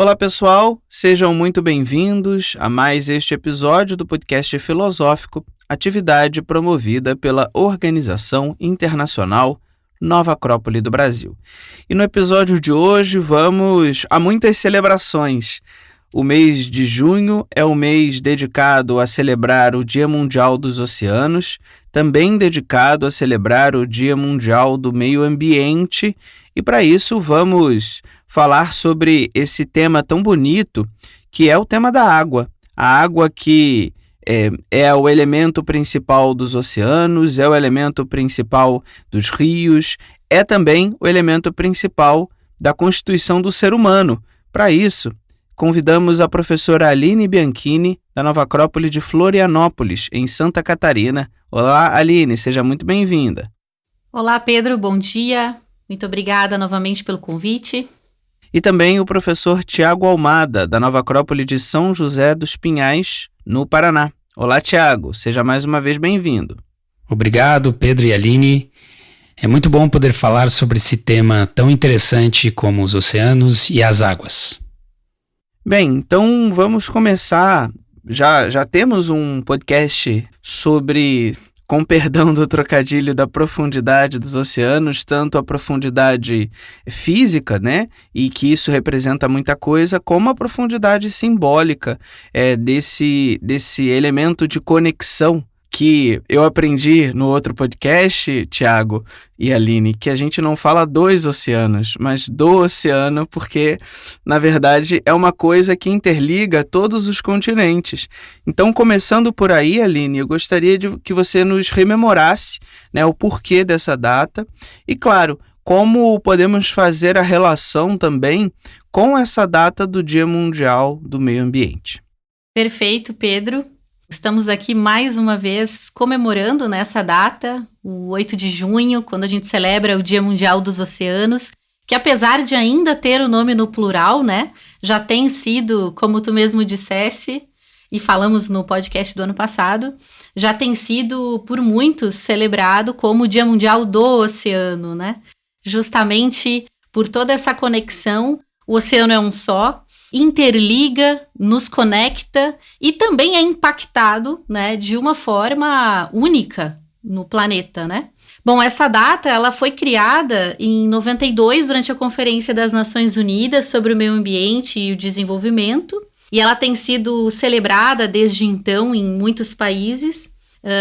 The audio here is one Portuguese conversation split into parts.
Olá pessoal, sejam muito bem-vindos a mais este episódio do podcast filosófico, atividade promovida pela Organização Internacional Nova Acrópole do Brasil. E no episódio de hoje vamos a muitas celebrações. O mês de junho é o mês dedicado a celebrar o Dia Mundial dos Oceanos, também dedicado a celebrar o Dia Mundial do Meio Ambiente, e para isso vamos falar sobre esse tema tão bonito que é o tema da água. A água que é o elemento principal dos oceanos, é o elemento principal dos rios, é também o elemento principal da constituição do ser humano. Para isso, convidamos a professora Aline Bianchini, da Nova Acrópole de Florianópolis, em Santa Catarina. Olá, Aline, seja muito bem-vinda. Olá, Pedro, bom dia. Muito obrigada novamente pelo convite. E também o professor Tiago Almada, da Nova Acrópole de São José dos Pinhais, no Paraná. Olá, Tiago, seja mais uma vez bem-vindo. Obrigado, Pedro e Aline. É muito bom poder falar sobre esse tema tão interessante como os oceanos e as águas. Bem, então vamos começar. Já temos um podcast sobre, com perdão do trocadilho, da profundidade dos oceanos, tanto a profundidade física, né, e que isso representa muita coisa, como a profundidade simbólica desse elemento de conexão que eu aprendi no outro podcast, Tiago e Aline, que a gente não fala dos oceanos, mas do oceano, porque, na verdade, é uma coisa que interliga todos os continentes. Então, começando por aí, Aline, eu gostaria de que você nos rememorasse, né, o porquê dessa data e, claro, como podemos fazer a relação também com essa data do Dia Mundial do Meio Ambiente. Perfeito, Pedro. Estamos aqui mais uma vez comemorando nessa data, o 8 de junho, quando a gente celebra o Dia Mundial dos Oceanos, que apesar de ainda ter o nome no plural, né, já tem sido, como tu mesmo disseste, e falamos no podcast do ano passado, já tem sido por muitos celebrado como o Dia Mundial do Oceano, né? Justamente por toda essa conexão, o oceano é um só, interliga, nos conecta e também é impactado, né, de uma forma única no planeta, né? Bom, essa data ela foi criada em 92 durante a Conferência das Nações Unidas sobre o Meio Ambiente e o Desenvolvimento e ela tem sido celebrada desde então em muitos países.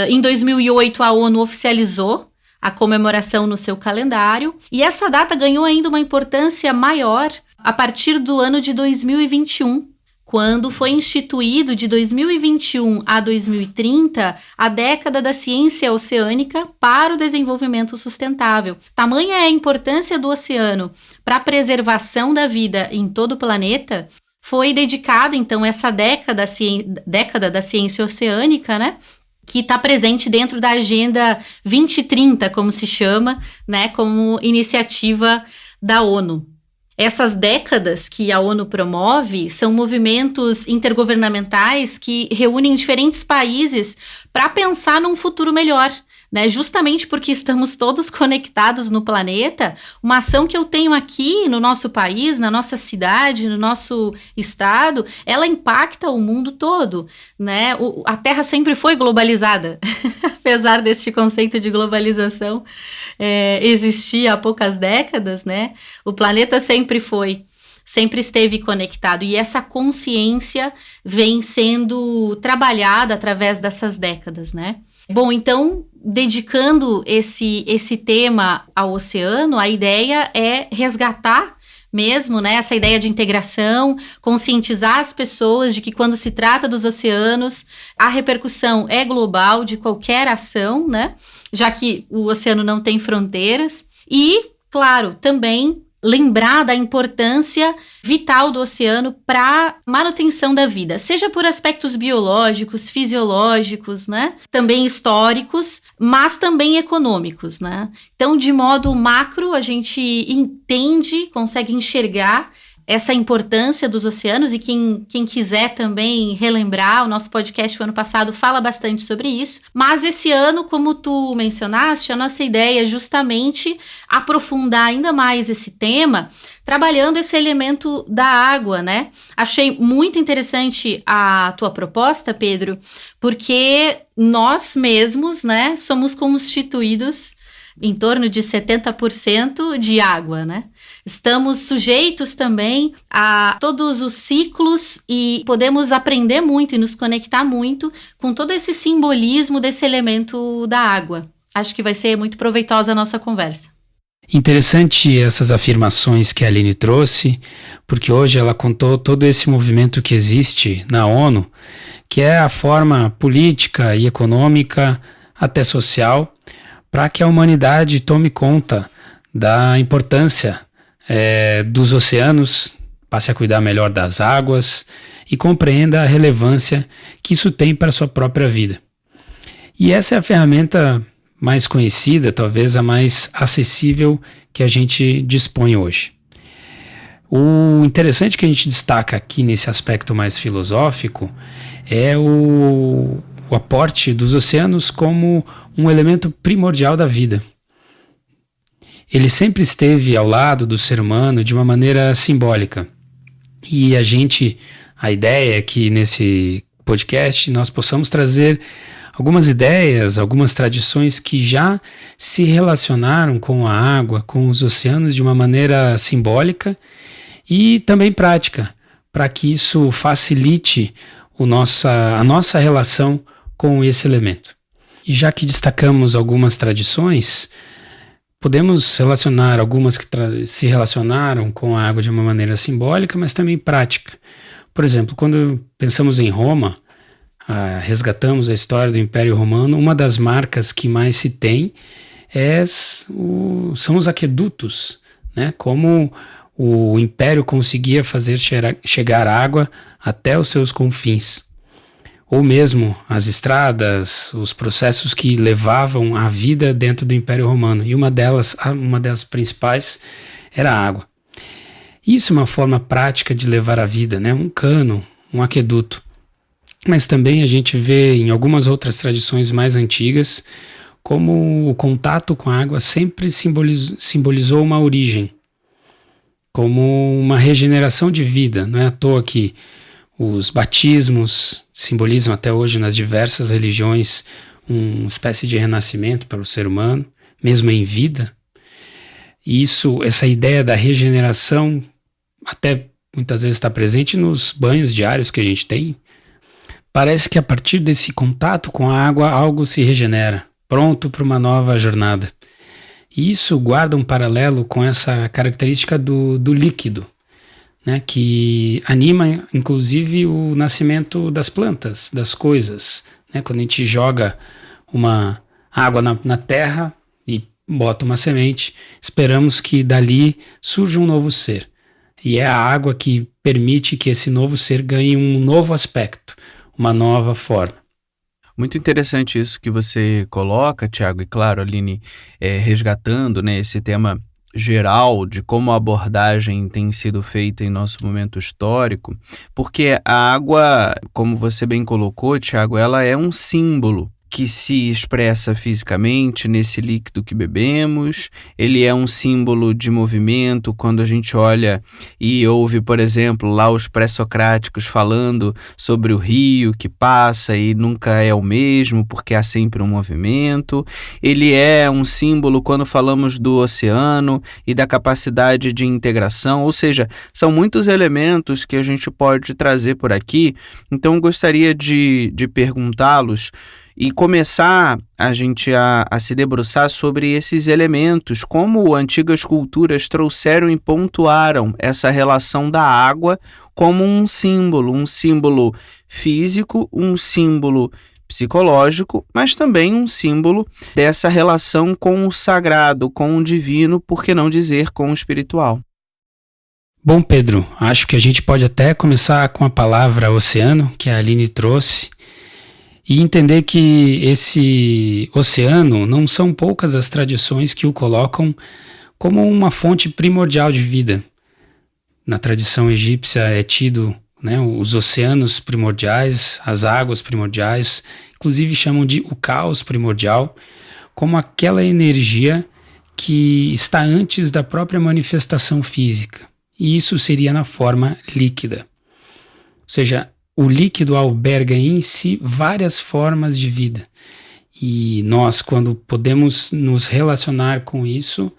Em 2008 a ONU oficializou a comemoração no seu calendário e essa data ganhou ainda uma importância maior a partir do ano de 2021, quando foi instituído de 2021 a 2030 a década da ciência oceânica para o desenvolvimento sustentável. Tamanha é a importância do oceano para a preservação da vida em todo o planeta, foi dedicada então essa década da ciência oceânica, né? Que está presente dentro da Agenda 2030, como se chama, né? Como iniciativa da ONU. Essas décadas que a ONU promove são movimentos intergovernamentais que reúnem diferentes países para pensar num futuro melhor, né? Justamente porque estamos todos conectados no planeta, uma ação que eu tenho aqui no nosso país, na nossa cidade, no nosso estado, ela impacta o mundo todo, né? A Terra sempre foi globalizada, apesar deste conceito de globalização existir há poucas décadas, né? O planeta sempre esteve conectado e essa consciência vem sendo trabalhada através dessas décadas, né? Bom, então, dedicando esse tema ao oceano, a ideia é resgatar mesmo, né, essa ideia de integração, conscientizar as pessoas de que quando se trata dos oceanos, a repercussão é global de qualquer ação, né, já que o oceano não tem fronteiras e, claro, também lembrar da importância vital do oceano para manutenção da vida, seja por aspectos biológicos, fisiológicos, né? Também históricos, mas também econômicos, né? Então, de modo macro, a gente entende, consegue enxergar essa importância dos oceanos, e quem quiser também relembrar, o nosso podcast do ano passado fala bastante sobre isso, mas esse ano, como tu mencionaste, a nossa ideia é justamente aprofundar ainda mais esse tema, trabalhando esse elemento da água, né? Achei muito interessante a tua proposta, Pedro, porque nós mesmos, né, somos constituídos em torno de 70% de água, né? Estamos sujeitos também a todos os ciclos e podemos aprender muito e nos conectar muito com todo esse simbolismo desse elemento da água. Acho que vai ser muito proveitosa a nossa conversa. Interessante essas afirmações que a Aline trouxe, porque hoje ela contou todo esse movimento que existe na ONU, que é a forma política e econômica, até social, para que a humanidade tome conta da importância dos oceanos, passe a cuidar melhor das águas e compreenda a relevância que isso tem para a sua própria vida. E essa é a ferramenta mais conhecida, talvez a mais acessível que a gente dispõe hoje. O interessante que a gente destaca aqui nesse aspecto mais filosófico é o aporte dos oceanos como um elemento primordial da vida. Ele sempre esteve ao lado do ser humano de uma maneira simbólica. E a ideia é que nesse podcast nós possamos trazer algumas ideias, algumas tradições que já se relacionaram com a água, com os oceanos de uma maneira simbólica e também prática, para que isso facilite a nossa relação com esse elemento. E já que destacamos algumas tradições, podemos relacionar algumas que se relacionaram com a água de uma maneira simbólica, mas também prática. Por exemplo, quando pensamos em Roma, resgatamos a história do Império Romano, uma das marcas que mais se tem são os aquedutos, né? Como o Império conseguia fazer chegar água até os seus confins. Ou mesmo as estradas, os processos que levavam a vida dentro do Império Romano. E uma delas principais era a água. Isso é uma forma prática de levar a vida, né? Um cano, um aqueduto. Mas também a gente vê em algumas outras tradições mais antigas como o contato com a água sempre simbolizou uma origem, como uma regeneração de vida. Não é à toa que os batismos simbolizam até hoje nas diversas religiões uma espécie de renascimento para o ser humano, mesmo em vida. E essa ideia da regeneração até muitas vezes está presente nos banhos diários que a gente tem. Parece que a partir desse contato com a água algo se regenera, pronto para uma nova jornada. E isso guarda um paralelo com essa característica do líquido, né, que anima inclusive o nascimento das plantas, das coisas. Né? Quando a gente joga uma água na terra e bota uma semente, esperamos que dali surja um novo ser. E é a água que permite que esse novo ser ganhe um novo aspecto, uma nova forma. Muito interessante isso que você coloca, Tiago, e claro, Aline, resgatando, né, esse tema geral de como a abordagem tem sido feita em nosso momento histórico, porque a água, como você bem colocou, Tiago, ela é um símbolo que se expressa fisicamente nesse líquido que bebemos. Ele é um símbolo de movimento quando a gente olha e ouve, por exemplo, lá os pré-socráticos falando sobre o rio que passa e nunca é o mesmo porque há sempre um movimento. Ele é um símbolo quando falamos do oceano e da capacidade de integração, ou seja, são muitos elementos que a gente pode trazer por aqui. Então gostaria de perguntá-los e começar a gente a se debruçar sobre esses elementos, como antigas culturas trouxeram e pontuaram essa relação da água como um símbolo físico, um símbolo psicológico, mas também um símbolo dessa relação com o sagrado, com o divino, por que não dizer com o espiritual. Bom, Pedro, acho que a gente pode até começar com a palavra oceano, que a Aline trouxe, e entender que esse oceano não são poucas as tradições que o colocam como uma fonte primordial de vida. Na tradição egípcia é tido, né, os oceanos primordiais, as águas primordiais, inclusive chamam de o caos primordial, como aquela energia que está antes da própria manifestação física. E isso seria na forma líquida. Ou seja, o líquido alberga em si várias formas de vida. E nós, quando podemos nos relacionar com isso,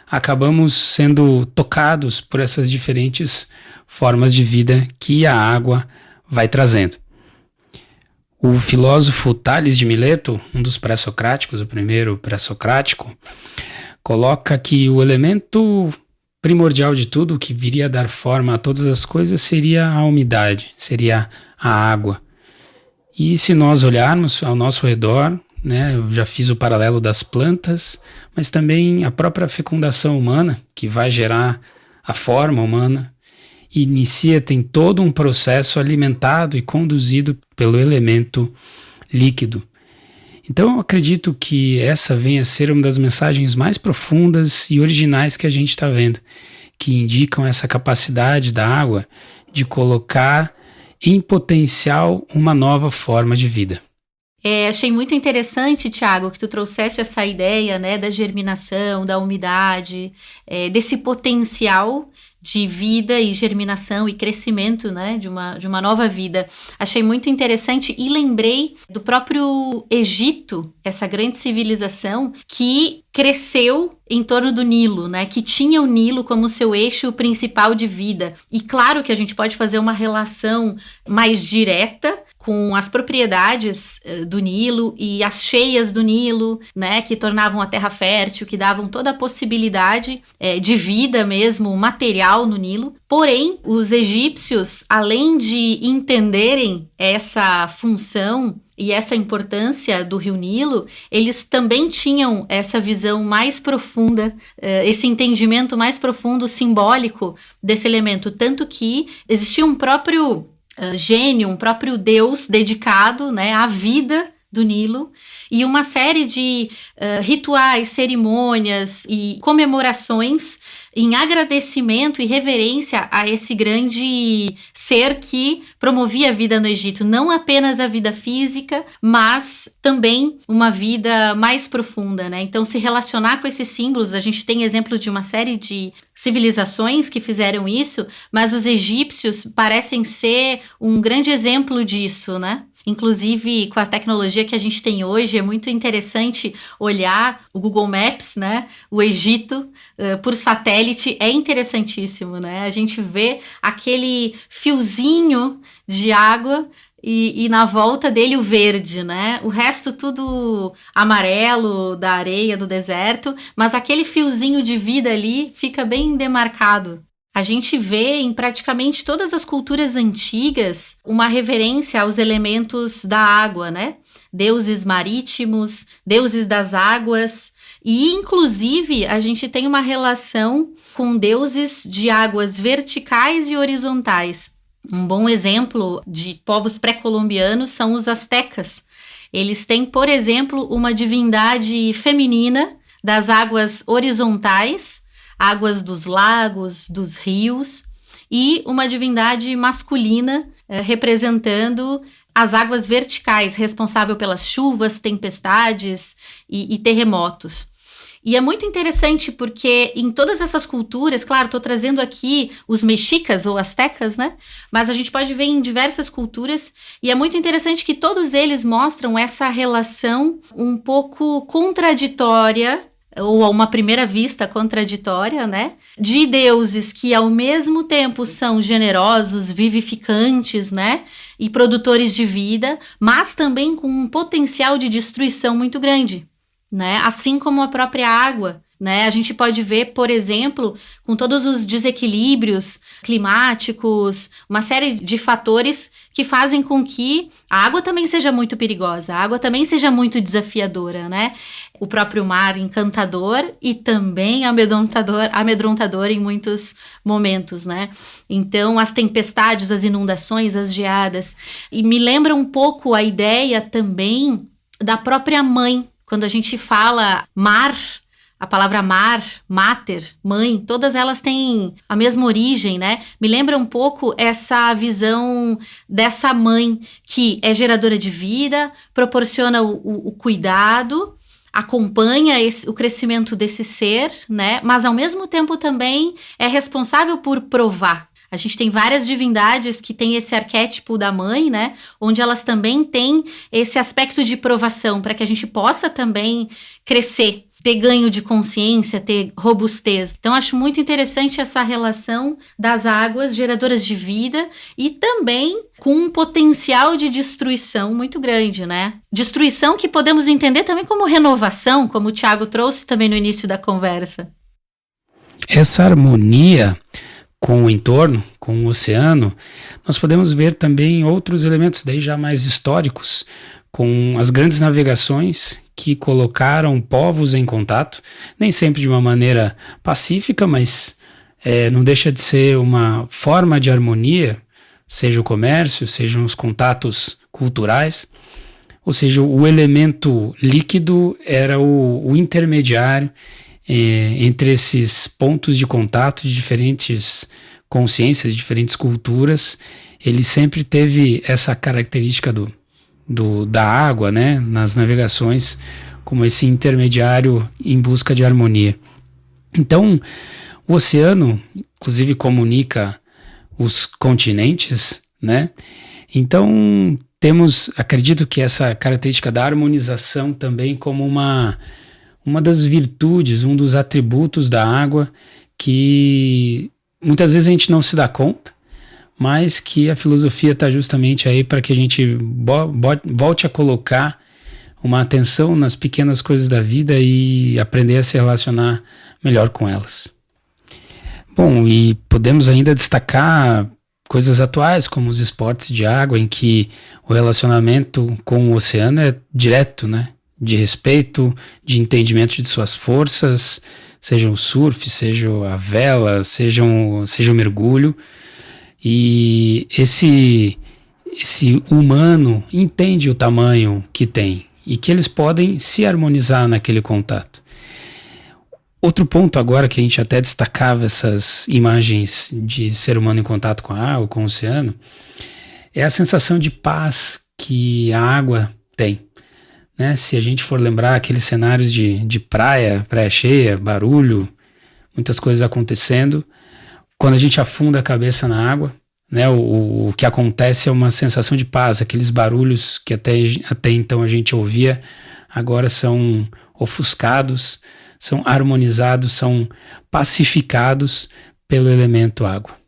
acabamos sendo tocados por essas diferentes formas de vida que a água vai trazendo. O filósofo Tales de Mileto, um dos pré-socráticos, o primeiro pré-socrático, coloca que o elemento primordial de tudo, que viria a dar forma a todas as coisas, seria a umidade, seria a água. E se nós olharmos ao nosso redor, né, eu já fiz o paralelo das plantas, mas também a própria fecundação humana, que vai gerar a forma humana, tem todo um processo alimentado e conduzido pelo elemento líquido. Então eu acredito que essa venha a ser uma das mensagens mais profundas e originais que a gente está vendo, que indicam essa capacidade da água de colocar em potencial uma nova forma de vida. Achei muito interessante, Tiago, que tu trouxeste essa ideia, né, da germinação, da umidade, desse potencial de vida e germinação e crescimento, né, de uma nova vida. Achei muito interessante e lembrei do próprio Egito, essa grande civilização que cresceu em torno do Nilo, né, que tinha o Nilo como seu eixo principal de vida. E claro que a gente pode fazer uma relação mais direta com as propriedades do Nilo e as cheias do Nilo, né, que tornavam a terra fértil, que davam toda a possibilidade de vida mesmo, material no Nilo. Porém, os egípcios, além de entenderem essa função e essa importância do Rio Nilo, eles também tinham essa visão mais profunda, esse entendimento mais profundo, simbólico desse elemento, tanto que existia um próprio gênio, um próprio deus dedicado, né, à vida do Nilo, e uma série de rituais, cerimônias e comemorações em agradecimento e reverência a esse grande ser que promovia a vida no Egito, não apenas a vida física, mas também uma vida mais profunda, né? Então, se relacionar com esses símbolos, a gente tem exemplos de uma série de civilizações que fizeram isso, mas os egípcios parecem ser um grande exemplo disso, né? Inclusive, com a tecnologia que a gente tem hoje, é muito interessante olhar o Google Maps, né? O Egito por satélite é interessantíssimo, né? A gente vê aquele fiozinho de água e na volta dele o verde, né? O resto tudo amarelo, da areia, do deserto, mas aquele fiozinho de vida ali fica bem demarcado. A gente vê em praticamente todas as culturas antigas uma reverência aos elementos da água, né? Deuses marítimos, deuses das águas, e inclusive a gente tem uma relação com deuses de águas verticais e horizontais. Um bom exemplo de povos pré-colombianos são os astecas. Eles têm, por exemplo, uma divindade feminina das águas horizontais, águas dos lagos, dos rios, e uma divindade masculina representando as águas verticais, responsável pelas chuvas, tempestades e terremotos. E é muito interessante porque em todas essas culturas, claro, estou trazendo aqui os mexicas ou astecas, né? Mas a gente pode ver em diversas culturas e é muito interessante que todos eles mostram essa relação um pouco contraditória, ou a uma primeira vista contraditória, né? De deuses que ao mesmo tempo são generosos, vivificantes, né? E produtores de vida, mas também com um potencial de destruição muito grande, né? Assim como a própria água, né? A gente pode ver, por exemplo, com todos os desequilíbrios climáticos, uma série de fatores que fazem com que a água também seja muito perigosa, a água também seja muito desafiadora, né? O próprio mar encantador e também amedrontador em muitos momentos, né? Então, as tempestades, as inundações, as geadas. E me lembra um pouco a ideia também da própria mãe. Quando a gente fala mar, a palavra mar, mater, mãe, todas elas têm a mesma origem, né? Me lembra um pouco essa visão dessa mãe que é geradora de vida, proporciona o cuidado, acompanha o crescimento desse ser, né? Mas ao mesmo tempo também é responsável por provar. A gente tem várias divindades que têm esse arquétipo da mãe, né? Onde elas também têm esse aspecto de provação para que a gente possa também crescer, ter ganho de consciência, ter robustez. Então, acho muito interessante essa relação das águas geradoras de vida e também com um potencial de destruição muito grande, né? Destruição que podemos entender também como renovação, como o Tiago trouxe também no início da conversa. Essa harmonia com o entorno, com o oceano, nós podemos ver também outros elementos daí já mais históricos, com as grandes navegações que colocaram povos em contato, nem sempre de uma maneira pacífica, mas não deixa de ser uma forma de harmonia, seja o comércio, sejam os contatos culturais, ou seja, o elemento líquido era o intermediário entre esses pontos de contato de diferentes consciências, de diferentes culturas. Ele sempre teve essa característica da água, né, nas navegações, como esse intermediário em busca de harmonia. Então, o oceano, inclusive, comunica os continentes, né? Então, acredito que essa característica da harmonização também como uma das virtudes, um dos atributos da água que muitas vezes a gente não se dá conta, mas que a filosofia está justamente aí para que a gente volte a colocar uma atenção nas pequenas coisas da vida e aprender a se relacionar melhor com elas. Bom, e podemos ainda destacar coisas atuais, como os esportes de água, em que o relacionamento com o oceano é direto, né? De respeito, de entendimento de suas forças, seja o surf, seja a vela, seja o mergulho. E esse humano entende o tamanho que tem e que eles podem se harmonizar naquele contato. Outro ponto agora que a gente até destacava essas imagens de ser humano em contato com a água, com o oceano, é a sensação de paz que a água tem. Né? Se a gente for lembrar aqueles cenários de praia cheia, barulho, muitas coisas acontecendo, quando a gente afunda a cabeça na água, né, o que acontece é uma sensação de paz. Aqueles barulhos que até então a gente ouvia, agora são ofuscados, são harmonizados, são pacificados pelo elemento água.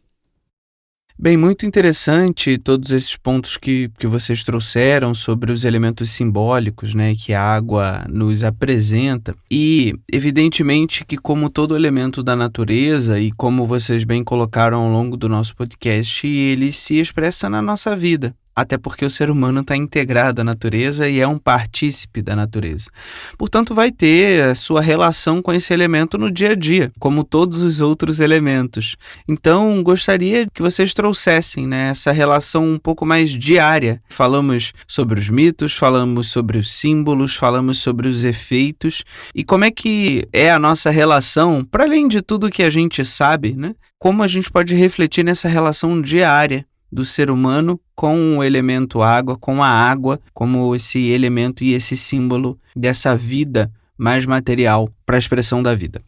Bem, muito interessante todos esses pontos que vocês trouxeram sobre os elementos simbólicos, né, que a água nos apresenta. E, evidentemente, que como todo elemento da natureza, e como vocês bem colocaram ao longo do nosso podcast, ele se expressa na nossa vida. Até porque o ser humano está integrado à natureza e é um partícipe da natureza. Portanto, vai ter a sua relação com esse elemento no dia a dia, como todos os outros elementos. Então, gostaria que vocês trouxessem, né, essa relação um pouco mais diária. Falamos sobre os mitos, falamos sobre os símbolos, falamos sobre os efeitos e como é que é a nossa relação, para além de tudo que a gente sabe, né, como a gente pode refletir nessa relação diária do ser humano com o elemento água, com a água, como esse elemento e esse símbolo dessa vida mais material para a expressão da vida.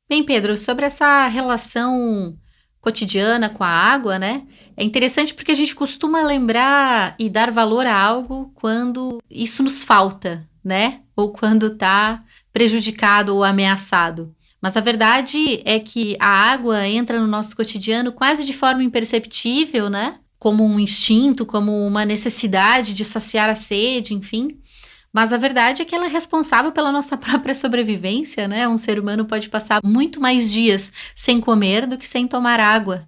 Bem, Pedro, sobre essa relação cotidiana com a água, né? É interessante porque a gente costuma lembrar e dar valor a algo quando isso nos falta, né? Ou quando está prejudicado ou ameaçado. Mas a verdade é que a água entra no nosso cotidiano quase de forma imperceptível, né? Como um instinto, como uma necessidade de saciar a sede, enfim. Mas a verdade é que ela é responsável pela nossa própria sobrevivência, né? Um ser humano pode passar muito mais dias sem comer do que sem tomar água.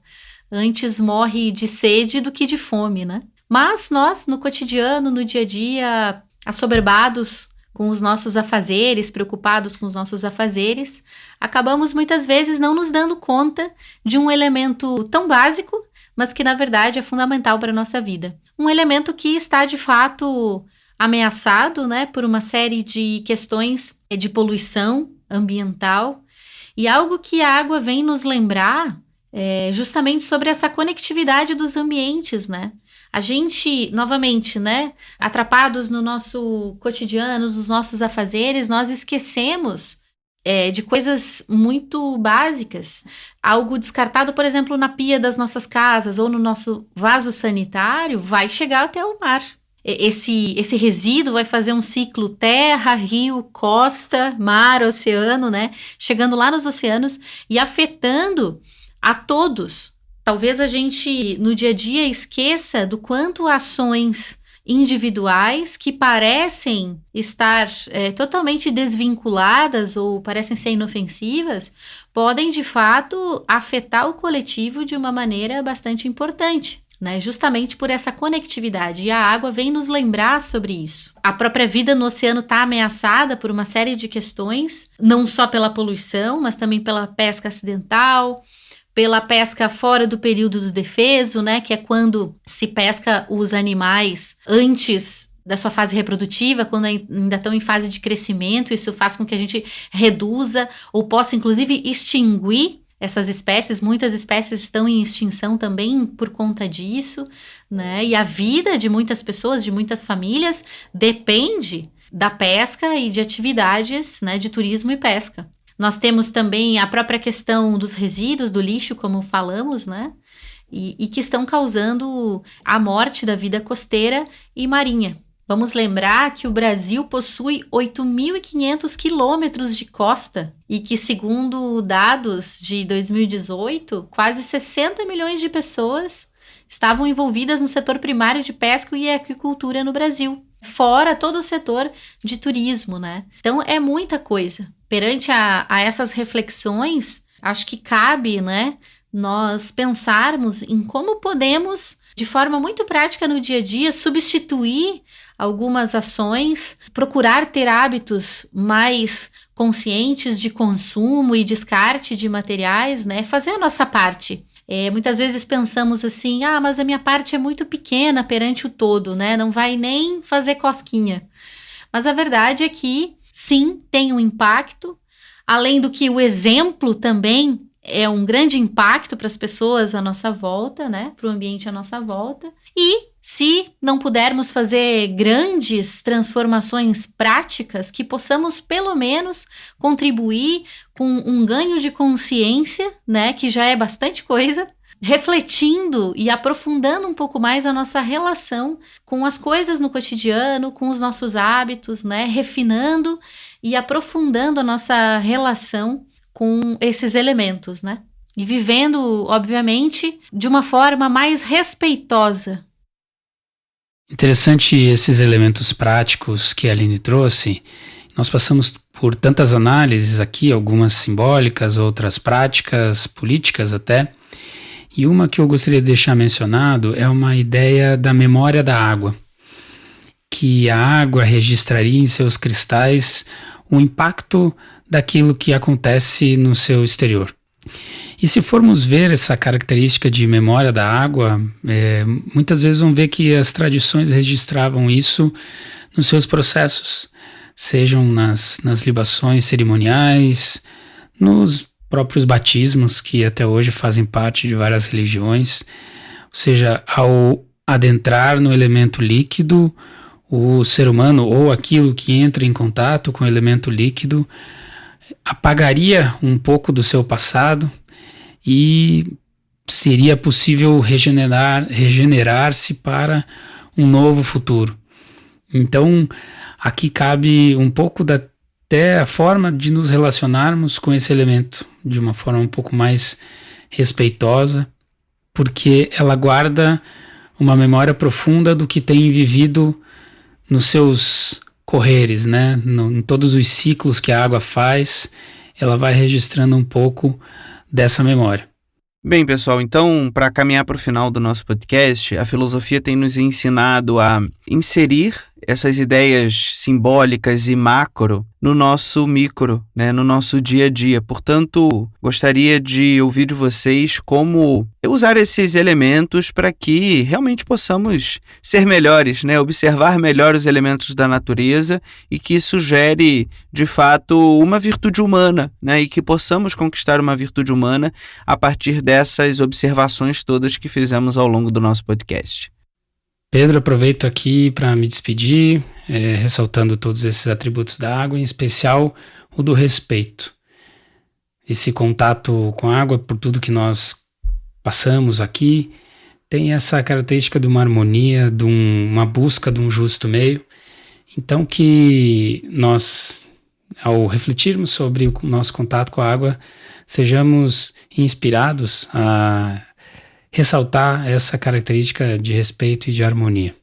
Antes morre de sede do que de fome, né? Mas nós, no cotidiano, no dia a dia, assoberbados com os nossos afazeres, preocupados com os nossos afazeres, acabamos muitas vezes não nos dando conta de um elemento tão básico, mas que na verdade é fundamental para a nossa vida. Um elemento que está de fato ameaçado, né, por uma série de questões de poluição, ambiental. E algo que a água vem nos lembrar é justamente sobre essa conectividade dos ambientes, né? A gente, novamente, né, atrapados no nosso cotidiano, nos nossos afazeres, nós esquecemos de coisas muito básicas. Algo descartado, por exemplo, na pia das nossas casas ou no nosso vaso sanitário, vai chegar até o mar. Esse resíduo vai fazer um ciclo terra, rio, costa, mar, oceano, né? Chegando lá nos oceanos e afetando a todos. Talvez a gente, no dia a dia, esqueça do quanto ações individuais que parecem estar totalmente desvinculadas ou parecem ser inofensivas, podem, de fato, afetar o coletivo de uma maneira bastante importante, né? Justamente por essa conectividade. E a água vem nos lembrar sobre isso. A própria vida no oceano está ameaçada por uma série de questões, não só pela poluição, mas também pela pesca acidental, pela pesca fora do período do defeso, né, que é quando se pesca os animais antes da sua fase reprodutiva, quando ainda estão em fase de crescimento. Isso faz com que a gente reduza ou possa, inclusive, extinguir essas espécies. Muitas espécies estão em extinção também por conta disso, né, e a vida de muitas pessoas, de muitas famílias, depende da pesca e de atividades, né, de turismo e pesca. Nós temos também a própria questão dos resíduos, do lixo, como falamos, né? E que estão causando a morte da vida costeira e marinha. Vamos lembrar que o Brasil possui 8.500 quilômetros de costa e que, segundo dados de 2018, quase 60 milhões de pessoas estavam envolvidas no setor primário de pesca e aquicultura no Brasil, fora todo o setor de turismo, né? Então, é muita coisa. Perante a essas reflexões, acho que cabe, né, nós pensarmos em como podemos, de forma muito prática no dia a dia, substituir algumas ações, procurar ter hábitos mais conscientes de consumo e descarte de materiais, né, fazer a nossa parte. Muitas vezes pensamos assim, mas a minha parte é muito pequena perante o todo, né, não vai nem fazer cosquinha. Mas a verdade é que sim, tem um impacto, além do que o exemplo também é um grande impacto para as pessoas à nossa volta, né? Para o ambiente à nossa volta. E se não pudermos fazer grandes transformações práticas, que possamos pelo menos contribuir com um ganho de consciência, né? Que já é bastante coisa, refletindo e aprofundando um pouco mais a nossa relação com as coisas no cotidiano, com os nossos hábitos, né? Refinando e aprofundando a nossa relação com esses elementos, né? E vivendo, obviamente, de uma forma mais respeitosa. Interessante esses elementos práticos que a Aline trouxe. Nós passamos por tantas análises aqui, algumas simbólicas, outras práticas, políticas até. E uma que eu gostaria de deixar mencionado é uma ideia da memória da água, que a água registraria em seus cristais o impacto daquilo que acontece no seu exterior. E se formos ver essa característica de memória da água, muitas vezes vamos ver que as tradições registravam isso nos seus processos, sejam nas libações cerimoniais, nos próprios batismos, que até hoje fazem parte de várias religiões, ou seja, ao adentrar no elemento líquido, o ser humano ou aquilo que entra em contato com o elemento líquido apagaria um pouco do seu passado e seria possível regenerar-se para um novo futuro. Então, aqui cabe um pouco até a forma de nos relacionarmos com esse elemento de uma forma um pouco mais respeitosa, porque ela guarda uma memória profunda do que tem vivido nos seus correres, né? Em todos os ciclos que a água faz, ela vai registrando um pouco dessa memória. Bem, pessoal, então, para caminhar para o final do nosso podcast, a filosofia tem nos ensinado a inserir essas ideias simbólicas e macro no nosso micro, né, no nosso dia a dia. Portanto, gostaria de ouvir de vocês como usar esses elementos para que realmente possamos ser melhores, né, observar melhor os elementos da natureza e que isso gere, de fato, uma virtude humana, né, e que possamos conquistar uma virtude humana a partir dessas observações todas que fizemos ao longo do nosso podcast. Pedro, aproveito aqui para me despedir, ressaltando todos esses atributos da água, em especial o do respeito. Esse contato com a água, por tudo que nós passamos aqui, tem essa característica de uma harmonia, de uma busca de um justo meio. Então que nós, ao refletirmos sobre o nosso contato com a água, sejamos inspirados a ressaltar essa característica de respeito e de harmonia.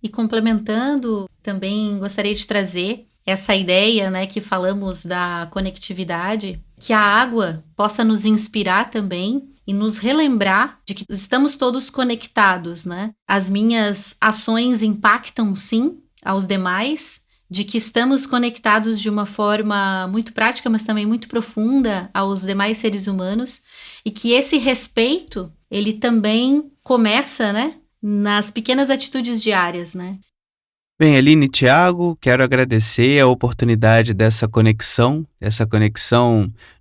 E complementando, também gostaria de trazer essa ideia, né, que falamos da conectividade, que a água possa nos inspirar também e nos relembrar de que estamos todos conectados, né? As minhas ações impactam sim aos demais, de que estamos conectados de uma forma muito prática, mas também muito profunda aos demais seres humanos, e que esse respeito ele também começa, né, nas pequenas atitudes diárias, né? Bem, Aline e Tiago, quero agradecer a oportunidade dessa conexão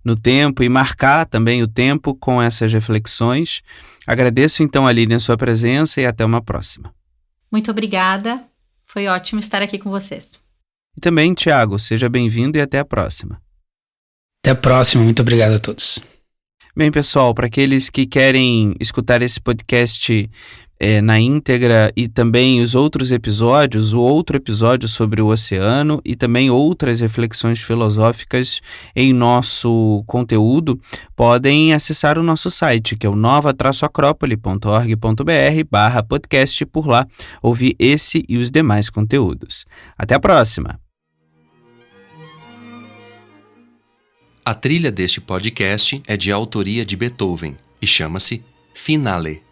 no tempo e marcar também o tempo com essas reflexões. Agradeço então, Aline, a sua presença e até uma próxima. Muito obrigada, foi ótimo estar aqui com vocês. E também, Tiago, seja bem-vindo e até a próxima. Até a próxima, muito obrigado a todos. Bem, pessoal, para aqueles que querem escutar esse podcast na íntegra e também os outros episódios, o outro episódio sobre o oceano e também outras reflexões filosóficas em nosso conteúdo, podem acessar o nosso site, que é o nova-acrópole.org.br/podcast, por lá ouvir esse e os demais conteúdos. Até a próxima! A trilha deste podcast é de autoria de Beethoven e chama-se Finale.